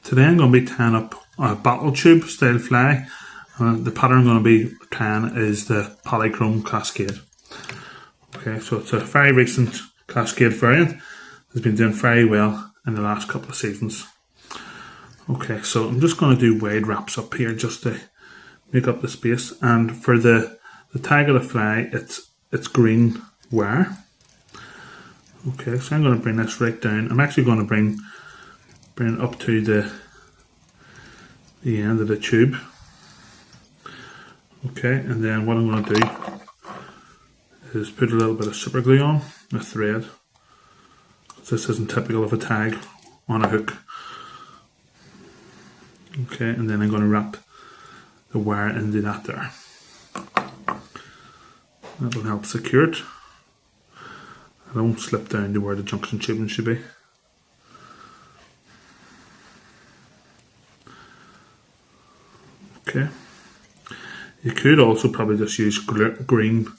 Today I'm going to be tying up a bottle tube style fly. The pattern I'm going to be tying is the Polychrome Cascade. Okay, so it's a very recent Cascade variant. It's been doing very well in the last couple of seasons. Okay, so I'm just going to do wide wraps up here just to make up the space. And for the tag of the fly, it's green wire. Okay, so I'm going to bring this right down. I'm actually going to bring it up to the end of the tube. Okay, and then what I'm going to do is put a little bit of super glue on the thread. This isn't typical of a tag on a hook. Okay, and then I'm going to wrap the wire into that there. That will help secure it. I don't slip down to where the junction tubing should be. Okay. You could also probably just use green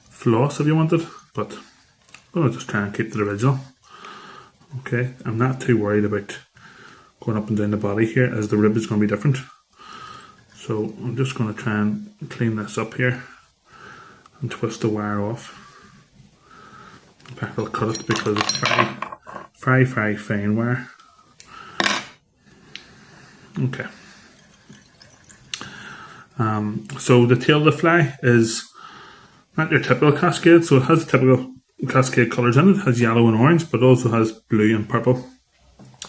floss if you wanted, but I'm going to just try and keep the original. Okay, I'm not too worried about going up and down the body here, as the rib is going to be different. So I'm just going to try and clean this up here and twist the wire off. In fact, I'll cut it because it's very fine wire. Okay. So the tail of the fly is not your typical Cascade, so it has typical Cascade colours in it. It has yellow and orange, but also has blue and purple.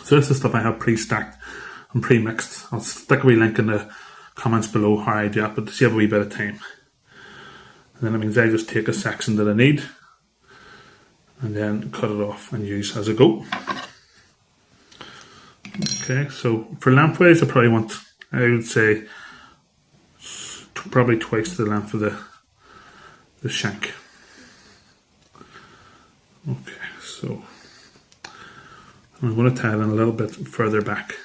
So this is stuff I have pre-stacked and pre-mixed. I'll stick a wee link in the comments below how I do it, but to save a wee bit of time. And then it means I just take a section that I need and then cut it off and use as I go. Okay, so for lengthwise I would say probably twice the length of the shank. Okay, so I'm going to tie it in a little bit further back,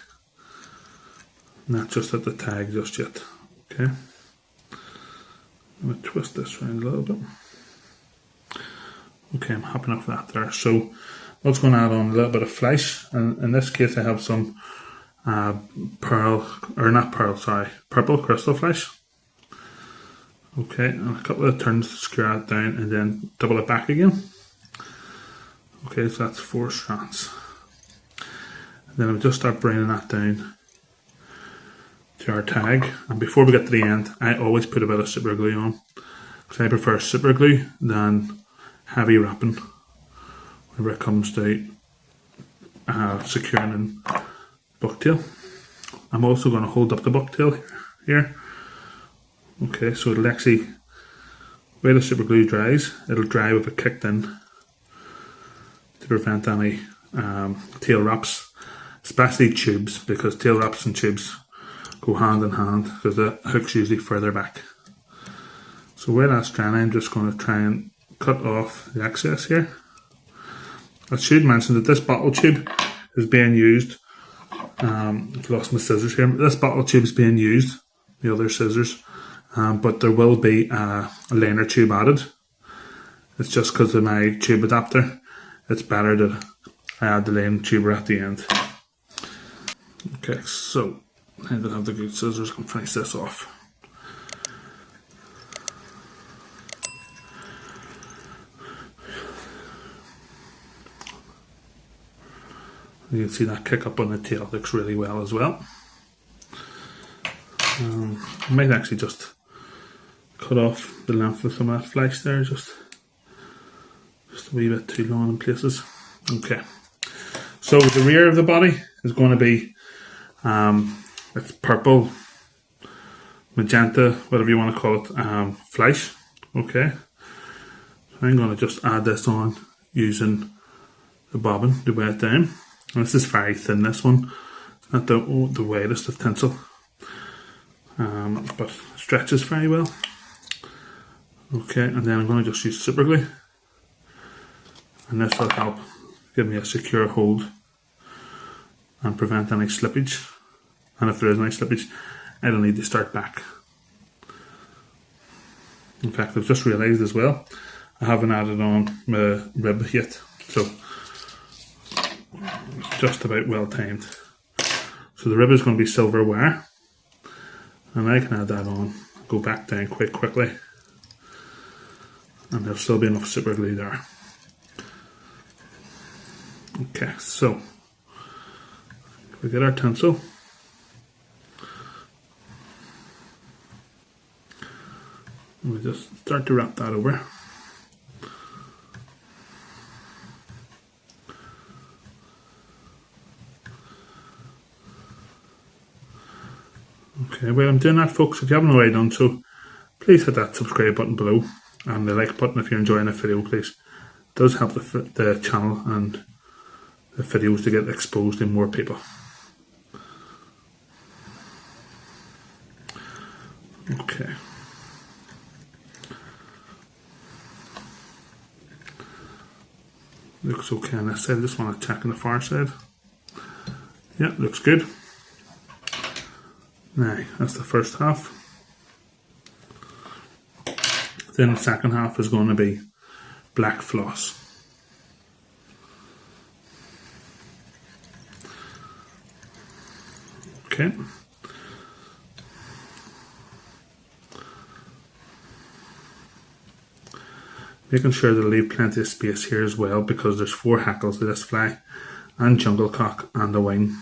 not just at the tag just yet. Okay, I'm going to twist this around a little bit. Okay, I'm happy enough with that there. So I was going to add on a little bit of flesh, and in this case I have some purple crystal flesh. Okay, and a couple of turns to screw it down and then double it back again. Okay, so that's 4 strands. And then I'll just start bringing that down to our tag. And before we get to the end, I always put a bit of super glue on, because I prefer super glue than heavy wrapping whenever it comes to securing in bucktail. I'm also going to hold up the bucktail here. Okay, so it'll actually, where the super glue dries, it'll dry with it kicked in to prevent any tail wraps, especially tubes, because tail wraps and tubes go hand in hand because the hook's usually further back. So where that's drying, I'm just going to try and cut off the excess here. I should mention that this bottle tube is being used, I've lost my scissors here, this bottle tube is being used, the other scissors, but there will be a liner tube added. It's just because of my tube adapter, it's better that I add the liner tuber at the end. Okay, so I don't have the good scissors, I can finish this off. You can see that kick up on the tail looks really well as well. I might actually just cut off the length of some of that flesh there, just a wee bit too long in places. Okay, so the rear of the body is going to be it's purple, magenta, whatever you want to call it, flesh. Okay, so I'm going to just add this on using the bobbin to weigh it down. And this is very thin, this one. It's not the widest of tinsel, but stretches very well. Okay, and then I'm going to just use super glue, and this will help give me a secure hold and prevent any slippage. And if there is any slippage, I don't need to start back. In fact, I've just realised as well, I haven't added on my rib yet, so it's just about well timed. So the rib is going to be silver wire, and I can add that on, go back down quite quickly, and there'll still be enough super glue there. Okay, so we get our tinsel. We just start to wrap that over. Okay, while I'm doing that, folks, if you haven't already done so, please hit that subscribe button below and the like button if you're enjoying the video, please. It does help the channel and the videos to get exposed to more people. Okay. Looks okay on this side. I just want to check on the far side. Yeah, looks good. Now, that's the first half. Then the second half is going to be black floss. Okay. Making sure to leave plenty of space here as well, because there's 4 hackles to this fly, and jungle cock and the wing.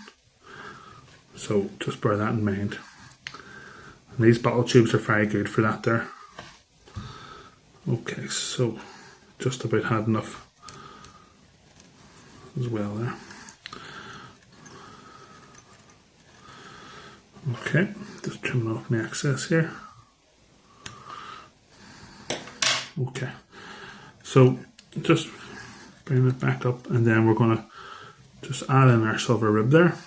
So just bear that in mind. And these bottle tubes are very good for that there. Okay, so just about had enough as well there. Okay, just trimming off my excess here. Okay, so just bring it back up, and then we're going to just add in our silver rib there.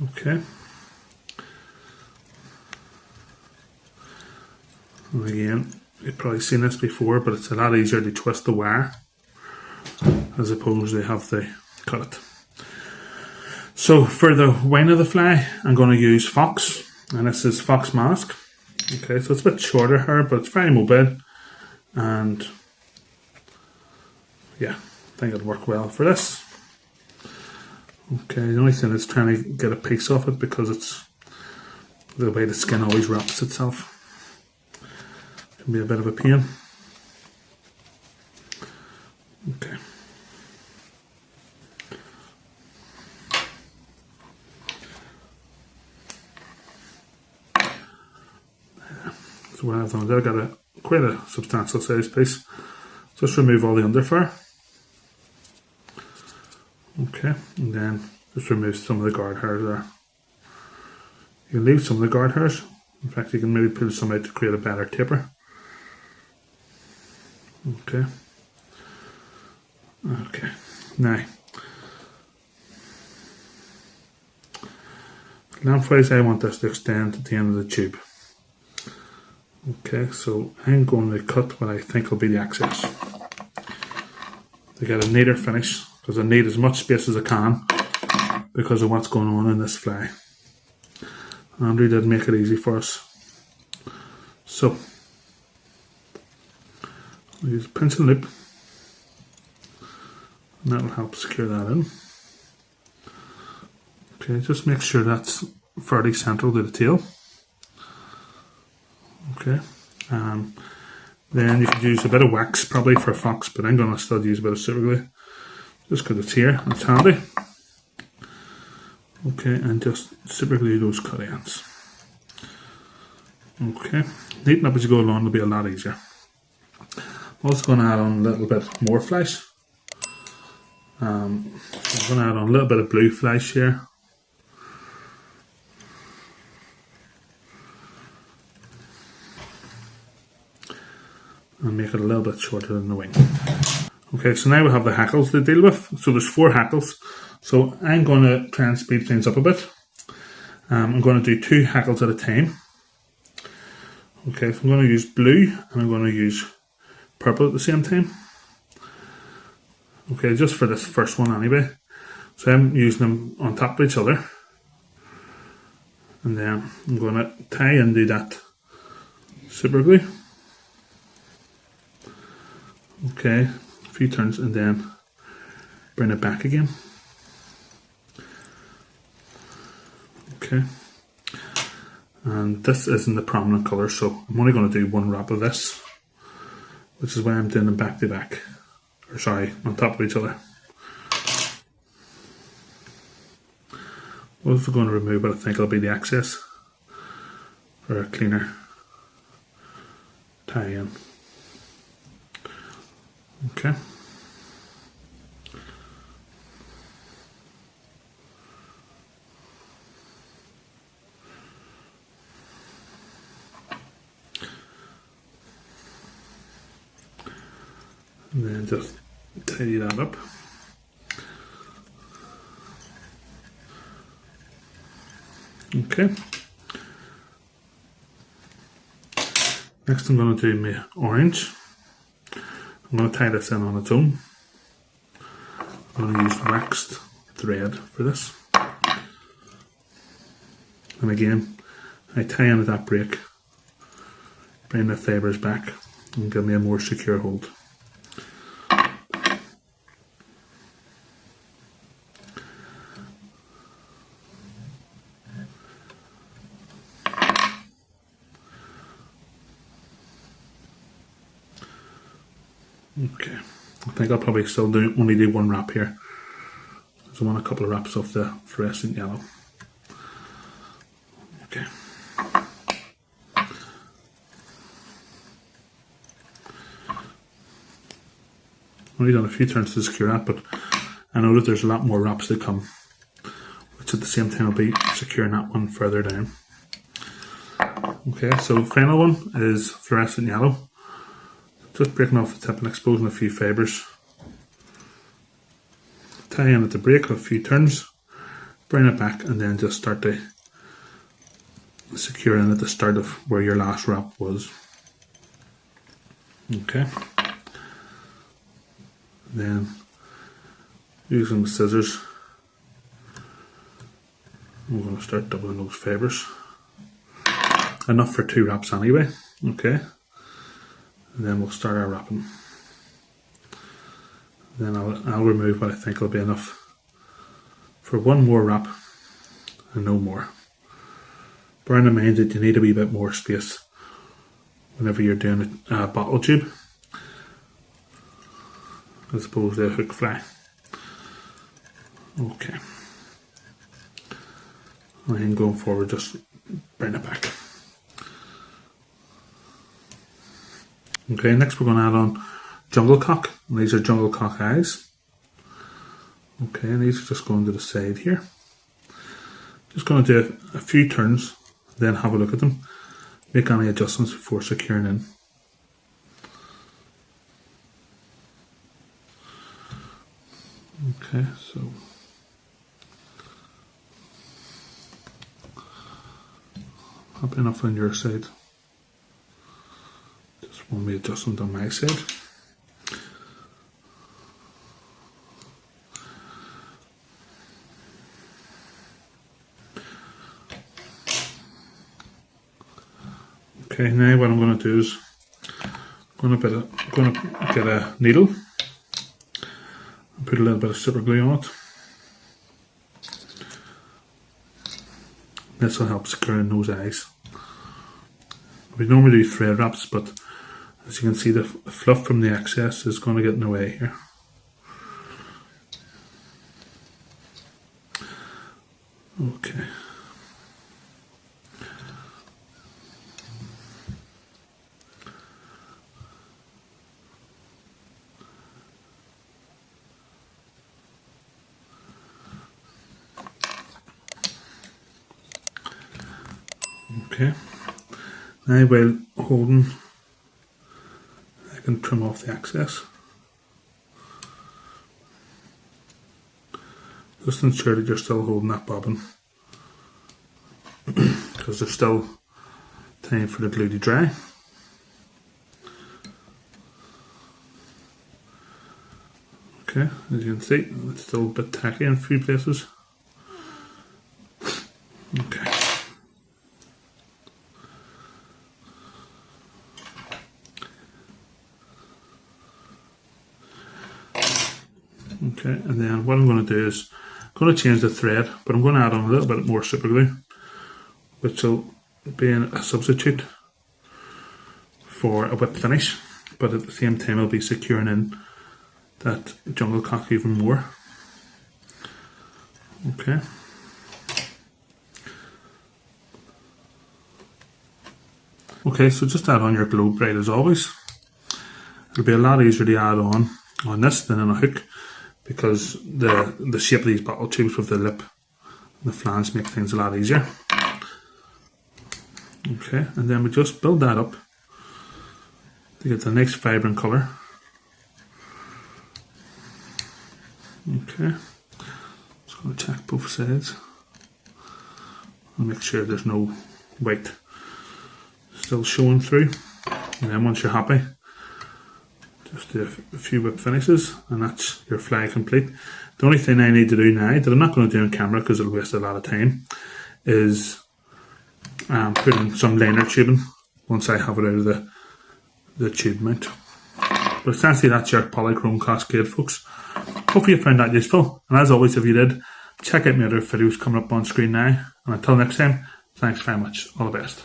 Okay. And again, you've probably seen this before, but it's a lot easier to twist the wire as opposed to have to cut it. So for the wing of the fly, I'm going to use fox, and this is fox mask. Okay, so it's a bit shorter here, but it's very mobile, and yeah, I think it'll work well for this. Okay, the only thing is trying to get a piece off it, because it's the way the skin always wraps itself. Can be a bit of a pain. Okay. So what I've done there, I've got quite a substantial size piece. Just remove all the under fur. Okay, and then just remove some of the guard hairs there. You can leave some of the guard hairs. In fact, you can maybe pull some out to create a better taper. Okay. Okay. Now, lengthwise, I want this to extend to the end of the tube. Okay, so I'm going to cut what I think will be the excess to get a neater finish, because I need as much space as I can because of what's going on in this fly. Andrew did make it easy for us. So, we'll use a pinch and loop, and that will help secure that in. Okay, just make sure that's fairly central to the tail. Okay, then you could use a bit of wax probably for a fox, but I'm going to still use a bit of super glue just because it's here and it's handy. Okay, and just super glue those cut ends. Okay, neaten up as you go along, it'll be a lot easier. I'm also going to add on a little bit more flash. So I'm going to add on a little bit of blue flash here. And make it a little bit shorter than the wing. Okay, so now we have the hackles to deal with. So there's 4 hackles. So I'm going to try and speed things up a bit. I'm going to do 2 hackles at a time. Okay, so I'm going to use blue and I'm going to use purple at the same time. Okay, just for this first one anyway. So I'm using them on top of each other. And then I'm going to tie and do that super glue. Okay, a few turns and then bring it back again. Okay. And this isn't the prominent colour, so I'm only going to do one wrap of this, which is why I'm doing them back to back. Or sorry, on top of each other. What if we're going to remove it? I think it'll be the excess for a cleaner tie in. Okay. And then just tidy that up. Okay. Next I'm going to do my orange. I'm going to tie this in on its own. I'm going to use waxed thread for this. And again, I tie in at that break, bring the fibres back and give me a more secure hold. Okay, I think I'll probably still only do one wrap here. So I want a couple of wraps of the fluorescent yellow. Okay. Only done a few turns to secure that, but I know that there's a lot more wraps to come, which at the same time will be securing that one further down. Okay, so the final one is fluorescent yellow. Just breaking off the tip and exposing a few fibres. Tie in at the break a few turns, bring it back, and then just start to secure in at the start of where your last wrap was. Okay. Then using the scissors, I'm going to start doubling those fibres. Enough for 2 wraps anyway. Okay. And then we'll start our wrapping. Then I'll remove what I think will be enough for one more wrap and no more. Bearing in mind that you need a wee bit more space whenever you're doing a bottle tube as opposed to a hook fly. Okay. And then going forward, just bring it back. Okay, next we're going to add on jungle cock, and these are jungle cock eyes. Okay, and these are just going to the side here. Just going to do a few turns, then have a look at them, make any adjustments before securing in. Okay, so happy enough on your side. Just one wee adjustment on my side. Okay, now what I'm going to do is I'm going to get a needle and put a little bit of super glue on it. This will help secure in those eyes. We normally do thread wraps, but as you can see, the fluff from the excess is going to get in the way here. Okay. Okay. Now while holding, I can trim off the excess. Just ensure that you're still holding that bobbin because there's still time for the glue to dry. Okay, as you can see, it's still a bit tacky in a few places. Okay. Okay, and then what I'm going to do is I'm going to change the thread, but I'm going to add on a little bit more super glue which will be a substitute for a whip finish, but at the same time it'll be securing in that jungle cock even more. Okay. Okay, so just add on your globe braid as always. It'll be a lot easier to add on this than on a hook, because the shape of these bottle tubes with the lip and the flange make things a lot easier. Okay, and then we just build that up to get the nice vibrant colour. Okay, just going to check both sides and make sure there's no white still showing through. And then once you're happy, just do a few whip finishes and that's your fly complete. The only thing I need to do now, that I'm not going to do on camera because it'll waste a lot of time, is put in some liner tubing once I have it out of the tube mount. But essentially that's your Polychrome Cascade, folks. Hopefully you found that useful, and as always, if you did, check out my other videos coming up on screen now, and until next time, thanks very much, all the best.